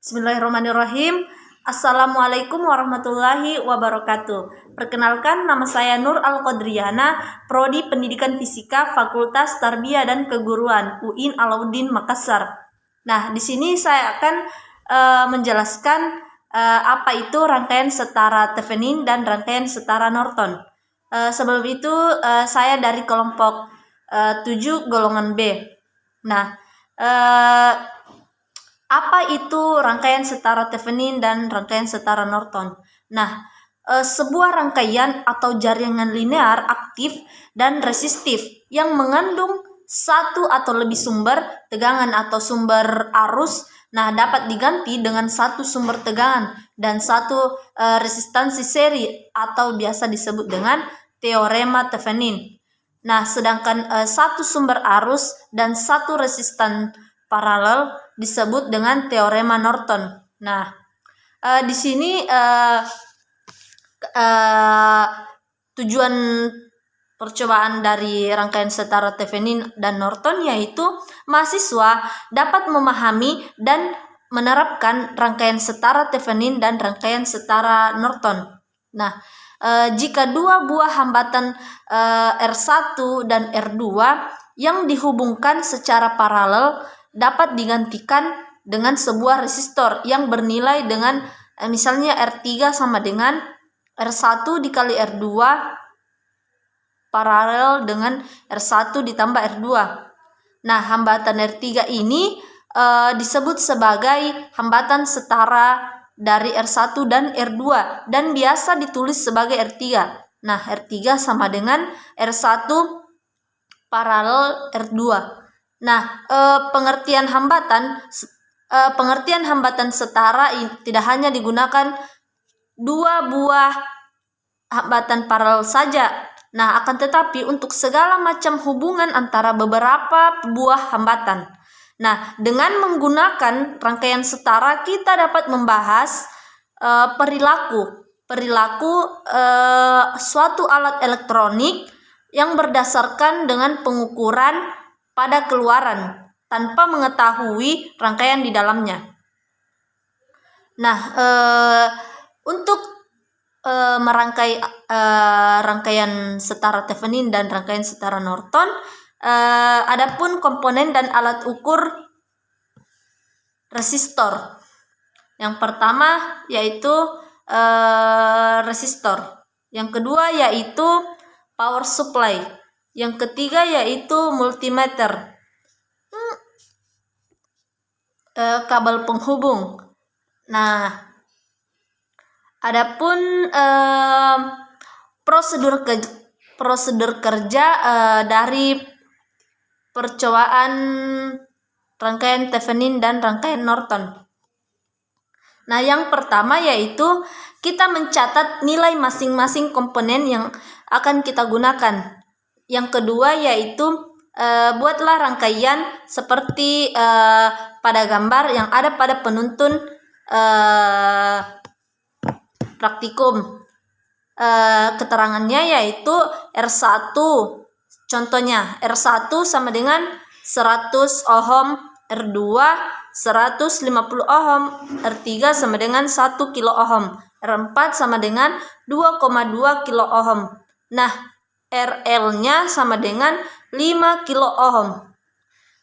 Bismillahirrahmanirrahim. Assalamualaikum warahmatullahi wabarakatuh. Perkenalkan, nama saya Nur Al-Qadriana, Prodi Pendidikan Fisika, Fakultas Tarbiyah dan Keguruan, UIN Alauddin Makassar. Nah, di sini saya akan menjelaskan apa itu rangkaian setara Thevenin dan rangkaian setara Norton. Sebelum itu, saya dari kelompok 7 golongan B. Nah, apa itu rangkaian setara Thevenin dan rangkaian setara Norton? Nah, sebuah rangkaian atau jaringan linear aktif dan resistif yang mengandung satu atau lebih sumber tegangan atau sumber arus, dapat diganti dengan satu sumber tegangan dan satu resistansi seri atau biasa disebut dengan teorema Thevenin. Nah, sedangkan satu sumber arus dan satu resistan paralel disebut dengan teorema Norton. Nah, di sini tujuan percobaan dari rangkaian setara Thevenin dan Norton yaitu mahasiswa dapat memahami dan menerapkan rangkaian setara Thevenin dan rangkaian setara Norton. Nah, jika dua buah hambatan R1 dan R2 yang dihubungkan secara paralel dapat digantikan dengan sebuah resistor yang bernilai dengan misalnya R3 sama dengan R1 dikali R2 paralel dengan R1 ditambah R2. Nah, hambatan R3 ini disebut sebagai hambatan setara dari R1 dan R2 dan biasa ditulis sebagai R3. Nah, R3 sama dengan R1 paralel R2. Nah, pengertian hambatan setara tidak hanya digunakan dua buah hambatan paralel saja. Nah, akan tetapi untuk segala macam hubungan antara beberapa buah hambatan. Nah, dengan menggunakan rangkaian setara kita dapat membahas perilaku suatu alat elektronik yang berdasarkan dengan pengukuran pada keluaran tanpa mengetahui rangkaian di dalamnya. Nah, untuk merangkai rangkaian setara Thevenin dan rangkaian setara Norton, adapun komponen dan alat ukur resistor. Yang pertama yaitu resistor. Yang kedua yaitu power supply. Yang ketiga yaitu multimeter, kabel penghubung. Nah, adapun prosedur kerja dari percobaan rangkaian Thevenin dan rangkaian Norton. Nah, yang pertama yaitu kita mencatat nilai masing-masing komponen yang akan kita gunakan. Yang kedua yaitu buatlah rangkaian seperti pada gambar yang ada pada penuntun praktikum. Keterangannya yaitu R1. Contohnya R1 sama dengan 100 ohm, R2 150 ohm, R3 sama dengan 1 kilo ohm, R4 sama dengan 2,2 kilo ohm. Nah, RL-nya sama dengan 5 kilo ohm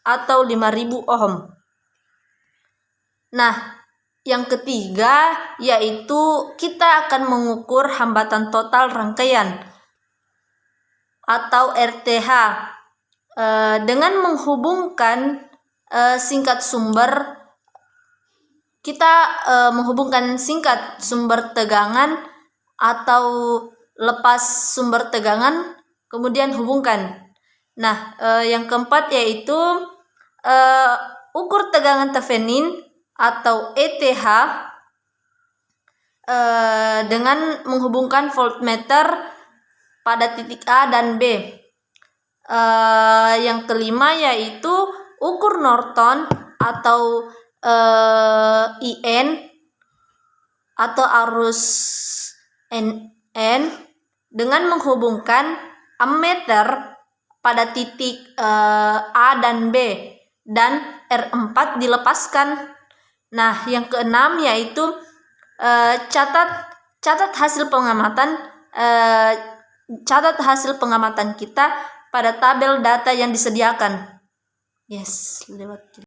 atau 5000 ohm. Nah, yang ketiga yaitu kita akan mengukur hambatan total rangkaian atau RTH dengan menghubungkan singkat sumber. Kita menghubungkan singkat sumber tegangan atau lepas sumber tegangan, kemudian hubungkan. Nah, yang keempat yaitu ukur tegangan Thevenin atau ETH dengan menghubungkan voltmeter pada titik A dan B. Yang kelima yaitu ukur Norton atau IN atau arus NN dengan menghubungkan ammeter pada titik A dan B dan R4 dilepaskan. Nah, yang keenam yaitu catat hasil pengamatan kita pada tabel data yang disediakan. Yes, lewat.